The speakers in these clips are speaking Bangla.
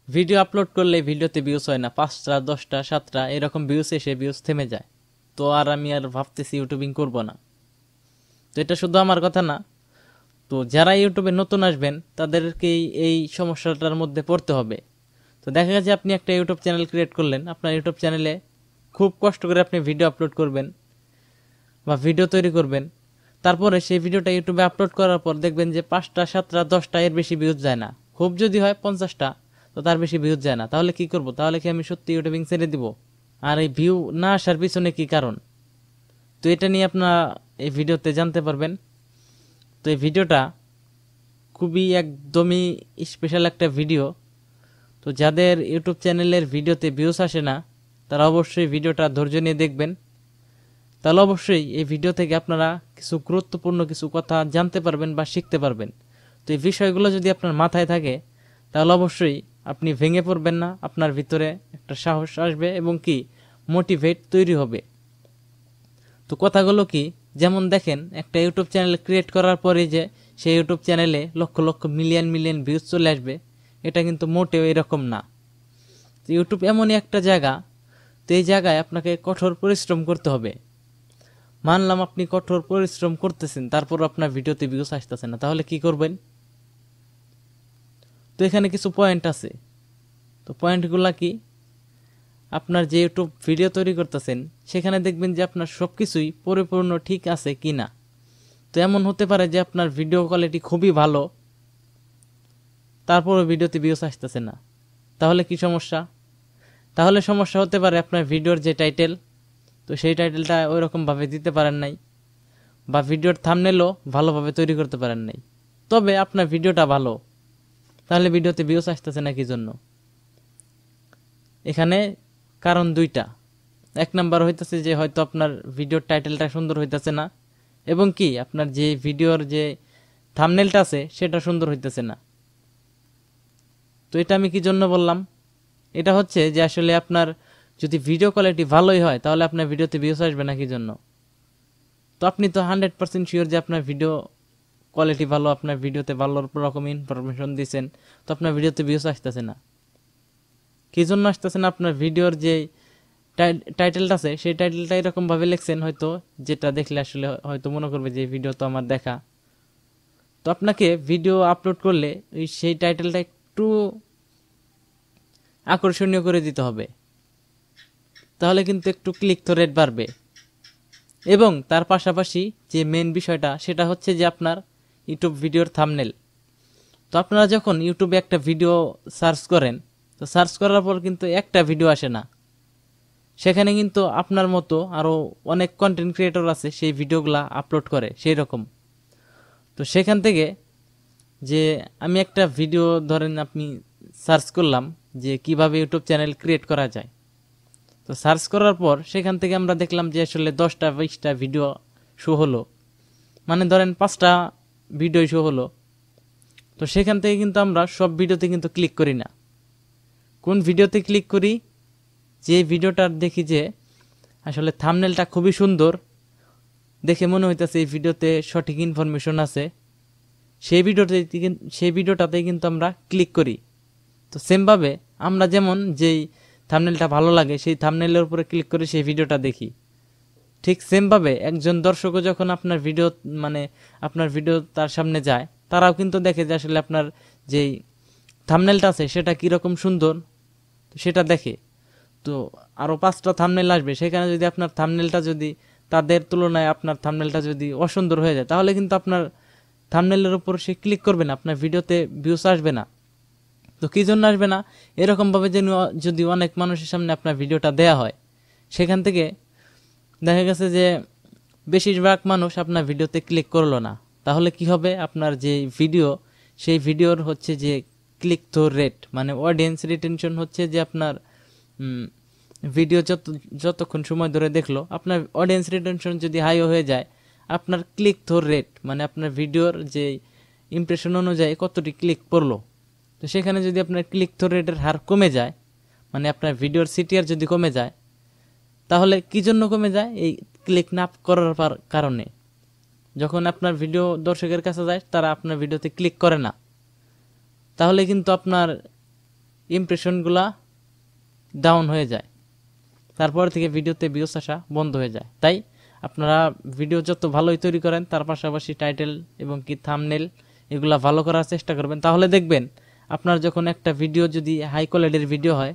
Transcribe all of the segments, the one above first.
ভিডিও আপলোড করলে ভিডিওতে ভিউজ হয় না, 5টা 10টা 7টা এরকম ভিউজ এসে ভিউজ থেমে যায়। তো আমি আর ভাবতেছি ইউটিউবিং করব না। তো এটা শুধু আমার কথা না, তো যারা ইউটিউবে নতুন আসবেন তাদেরকেই এই সমস্যাটার মধ্যে পড়তে হবে। তো দেখা গেছে আপনি একটা ইউটিউব চ্যানেল ক্রিয়েট করলেন, আপনার ইউটিউব চ্যানেলে খুব কষ্ট করে আপনি ভিডিও আপলোড করবেন বা ভিডিও তৈরি করবেন, তারপরে সেই ভিডিওটা ইউটিউবে আপলোড করার পর দেখবেন যে 5টা 7টা 10টা এর বেশি ভিউজ যায় না, খুব যদি হয় 50টা, তো তার বেশি ভিউজ যায় না। তাহলে কি করব? তাহলে কি আমি সত্যি ইউটিউবিং ছেড়ে দিব? আর এই ভিউ না আসার পিছনে কি কারণ, তো এটা নিয়ে আপনারা এই ভিডিওতে জানতে পারবেন। তো এই ভিডিওটা খুবই একদমই স্পেশাল একটা ভিডিও। তো যাদের ইউটিউব চ্যানেলের ভিডিওতে ভিউজ আসে না, তারা অবশ্যই ভিডিওটা ধৈর্য নিয়ে দেখবেন। তাহলে অবশ্যই এই ভিডিও থেকে আপনারা কিছু গুরুত্বপূর্ণ কিছু কথা জানতে পারবেন বা শিখতে পারবেন। তো এই বিষয়গুলো যদি আপনার মাথায় থাকে, তাহলে অবশ্যই আপনি ভেঙে পড়বেন না, আপনার ভিতরে একটা সাহস আসবে এবং কি মোটিভেট তৈরি হবে। তো কথাগুলো কি, যেমন দেখেন একটা ইউটিউব চ্যানেল ক্রিয়েট করার পরে যে সেই ইউটিউব চ্যানেলে lakh lakh million million views চলে আসবে, এটা কিন্তু মোটেও এরকম না। তো ইউটিউব এমনই একটা জায়গা, তো এই জায়গায় আপনাকে কঠোর পরিশ্রম করতে হবে। মানলাম আপনি কঠোর পরিশ্রম করতেছেন, তারপর আপনার ভিডিওতে ভিউজ আসতেছে না, তাহলে কি করবেন? তো এখানে কিছু পয়েন্ট আছে। তো পয়েন্টগুলা কি, আপনার যে ইউটিউব ভিডিও তৈরি করতেছেন সেখানে দেখবেন যে আপনার সব কিছুই পরিপূর্ণ ঠিক আছে কি না। তো এমন হতে পারে যে আপনার ভিডিও কোয়ালিটি খুবই ভালো, তারপরও ভিডিওতে ভিউজ আসতেছে না। তাহলে কি সমস্যা? তাহলে সমস্যা হতে পারে আপনার ভিডিওর যে টাইটেল, তো সেই টাইটেলটা ওইরকমভাবে দিতে পারেন নাই, বা ভিডিওর থাম্বনেলও ভালোভাবে তৈরি করতে পারেন নাই। তবে আপনার ভিডিওটা ভালো, তাহলে ভিডিওতে ভিউজ আসতেছে না কি জন্য? এখানে কারণ দুইটা। এক নাম্বার হইতেছে যে হয়তো আপনার ভিডিওর টাইটেলটা সুন্দর হইতেছে না, এবং কি আপনার যে ভিডিওর যে থাম্বনেলটা আছে সেটা সুন্দর হইতেছে না। তো এটা আমি কি জন্য বললাম? এটা হচ্ছে যে আসলে আপনার যদি ভিডিও কোয়ালিটি ভালোই হয়, তাহলে আপনার ভিডিওতে ভিউজ আসবে না কি জন্য? তো আপনি তো 100% শিওর যে আপনার ভিডিও কোয়ালিটি ভালো, আপনার ভিডিওতে ভালো রকম ইনফরমেশন দিয়েছেন, তো আপনার ভিডিওতে ভিউজ আসতেছে না কি জন্য আসতেছে না? আপনার ভিডিওর যে টাইটেলটা আছে সেই টাইটেলটা এরকম ভাবে লিখছেন হয়তো, যেটা দেখলে আসলে হয়তো মনে করবে যে ভিডিও তো আমার দেখা। তো আপনাকে ভিডিও আপলোড করলে সেই টাইটেলটা একটু আকর্ষণীয় করে দিতে হবে, তাহলে কিন্তু একটু ক্লিক থ্রু রেট বাড়বে। এবং তার পাশাপাশি যে মেন বিষয়টা সেটা হচ্ছে যে আপনার ইউটিউব ভিডিওর থাম্বনেল। তো আপনারা যখন ইউটিউবে একটা ভিডিও সার্চ করেন, তো সার্চ করার পর কিন্তু একটা ভিডিও আসে না, সেখানে কিন্তু আপনার মতো আরও অনেক কন্টেন্ট ক্রিয়েটর আছে সেই ভিডিওগুলা আপলোড করে সেই রকম। তো সেখান থেকে যে আমি একটা ভিডিও ধরেন আপনি সার্চ করলাম যে কিভাবে ইউটিউব চ্যানেল ক্রিয়েট করা যায়, তো সার্চ করার পর সেখান থেকে আমরা দেখলাম যে আসলে 10টা 20টা ভিডিও শো হলো, মানে ধরেন 5টা ভিডিও শো হলো। তো সেখান থেকে কিন্তু আমরা সব ভিডিওতে কিন্তু ক্লিক করি না। কোন ভিডিওতে ক্লিক করি? যে ভিডিওটার দেখি যে আসলে থাম্বনেলটা খুবই সুন্দর, দেখে মনে হইতেছে এই ভিডিওতে সঠিক ইনফরমেশন আছে, সেই ভিডিওটাতেই কিন্তু আমরা ক্লিক করি। তো সেমভাবে আমরা যেমন যেই থাম্বনেলটা ভালো লাগে সেই থাম্বনেলের উপরে ক্লিক করে সেই ভিডিওটা দেখি, ঠিক সেমভাবে একজন দর্শকও যখন আপনার ভিডিও মানে আপনার ভিডিও তার সামনে যায়, তারাও কিন্তু দেখে যে আসলে আপনার যেই থাম্বনেলটা আছে সেটা কীরকম সুন্দর, সেটা দেখে। তো আরও 5টা থাম্বনেল আসবে, সেখানে যদি আপনার থাম্বনেলটা যদি তাদের তুলনায় আপনার থাম্বনেলটা যদি অসুন্দর হয়ে যায়, তাহলে কিন্তু আপনার থাম্বনেলের উপর সে ক্লিক করবে না, আপনার ভিডিওতে ভিউস আসবে না। তো কী জন্য আসবে না? এরকমভাবে যেন যদি অনেক মানুষের সামনে আপনার ভিডিওটা দেয়া হয়, সেখান থেকে দেখা গেছে যে বেশিরভাগ মানুষ আপনার ভিডিওতে ক্লিক করলো না, তাহলে কি হবে? আপনার যে ভিডিও সেই ভিডিওর হচ্ছে যে ক্লিক থ্রু রেট, মানে অডিয়েন্স রিটেনশন হচ্ছে যে আপনার ভিডিও যতক্ষণ সময় ধরে দেখলো, আপনার অডিয়েন্স রিটেনশন যদি হাই হয়ে যায়, আপনার ক্লিক থ্রু রেট মানে আপনার ভিডিওর যে ইমপ্রেশন অনুযায়ী কতটি ক্লিক পড়লো, তো সেখানে যদি আপনার ক্লিক থ্রু রেটের হার কমে যায়, মানে আপনার ভিডিওর সিটিআর যদি কমে যায়, তাহলে কি জন্য কমে যায়? এই ক্লিক না করার কারণে। যখন আপনার ভিডিও দর্শকের কাছে যায়, তারা আপনার ভিডিওতে ক্লিক করে না, তাহলে কিন্তু আপনার ইমপ্রেশনগুলা ডাউন হয়ে যায়, তারপর থেকে ভিডিওতে ভিউজ আসা বন্ধ হয়ে যায়। তাই আপনারা ভিডিও যত ভালোই তৈরি করেন তার পাশাপাশি টাইটেল এবং কি থাম্বনেল এগুলা ভালো করার চেষ্টা করবেন, তাহলে দেখবেন আপনার যখন একটা ভিডিও যদি হাই কোয়ালিটির ভিডিও হয়,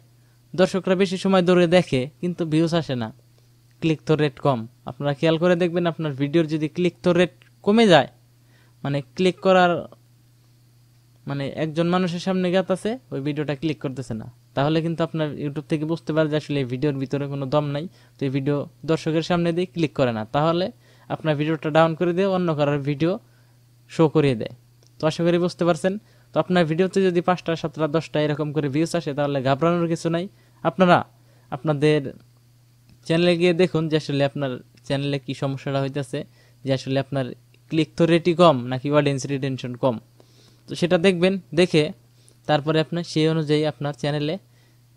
দর্শকরা বেশি সময় ধরে দেখে কিন্তু ভিউজ আসে না, ক্লিক থ্রু রেট কম। আপনারা খেয়াল করে দেখবেন আপনার ভিডিওর যদি ক্লিক থ্রু রেট কমে যায়, মানে ক্লিক করার মানে একজন মানুষের সামনে আছে ওই ভিডিওটা ক্লিক করতেছে না, তাহলে কিন্তু আপনার ইউটিউব থেকে বুঝতে পারে যে আসলে এই ভিডিওর ভিতরে কোনো দম নাই, তো এই ভিডিও দর্শকের সামনে দিয়ে ক্লিক করে না, তাহলে আপনার ভিডিওটা ডাউন করে দিয়ে অন্য কারোর ভিডিও শো করিয়ে দেয়। তো আশা করি বুঝতে পারছেন। তো আপনার ভিডিওতে যদি 5টা 7টা 10টা এরকম করে ভিউজ আসে, তাহলে ঘাবড়ানোর কিছু নাই। আপনারা আপনাদের চ্যানেলে গিয়ে দেখুন যে আসলে আপনার চ্যানেলে কি সমস্যাটা হইতেছে, যে আসলে আপনার ক্লিক থ্রু রেটই কম নাকি অডিয়েন্স রিটেনশন কম। তো সেটা দেখবেন, দেখে তারপরে আপনার সেই অনুযায়ী আপনার চ্যানেলে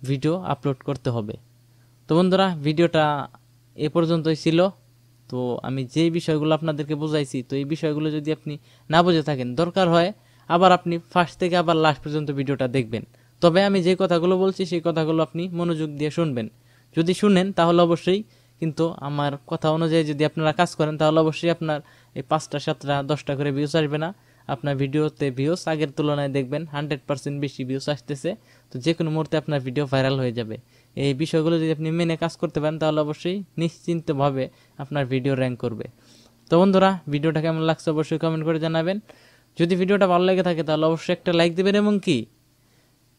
ভিডিও আপলোড করতে হবে। তো বন্ধুরা, ভিডিওটা এ পর্যন্তই ছিল। তো আমি যেই বিষয়গুলো আপনাদেরকে বোঝাইছি, তো এই বিষয়গুলো যদি আপনি না বুঝে থাকেন, দরকার হয় আবার আপনি ফার্স্ট থেকে আবার লাস্ট পর্যন্ত ভিডিওটা দেখবেন। তবে আমি যে কথাগুলো বলছি সেই কথাগুলো আপনি মনোযোগ দিয়ে শুনবেন। যদি শুনেন তাহলে অবশ্যই, কিন্তু আমার কথা অনুযায়ী যদি আপনারা কাজ করেন, তাহলে অবশ্যই আপনার এই 5টা 7টা 10টা করে ভিউজ আসবে না, আপনার ভিডিওতে ভিউজ আগের তুলনায় দেখবেন 100% বেশি ভিউজ আসতেছে। তো যে কোনো মুহূর্তে আপনার ভিডিও ভাইরাল হয়ে যাবে। এই বিষয়গুলো যদি আপনি মেনে কাজ করতে পারেন, তাহলে অবশ্যই নিশ্চিন্তভাবে আপনার ভিডিও র্যাঙ্ক করবে। তো বন্ধুরা, ভিডিওটা কেমন লাগছে অবশ্যই কমেন্ট করে জানাবেন। যদি ভিডিওটা ভালো লেগে থাকে তাহলে অবশ্যই একটা লাইক দেবেন, এবং কি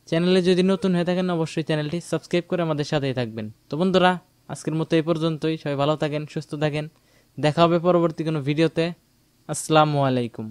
চ্যানেলে যদি নতুন হয়ে থাকেন অবশ্যই চ্যানেলটি সাবস্ক্রাইব করে আমাদের সাথেই থাকবেন। তো বন্ধুরা, আজকের মতো এই পর্যন্তই। সবাই ভালো থাকেন, সুস্থ থাকেন, দেখা হবে পরবর্তী কোনো ভিডিওতে। আসসালামু আলাইকুম।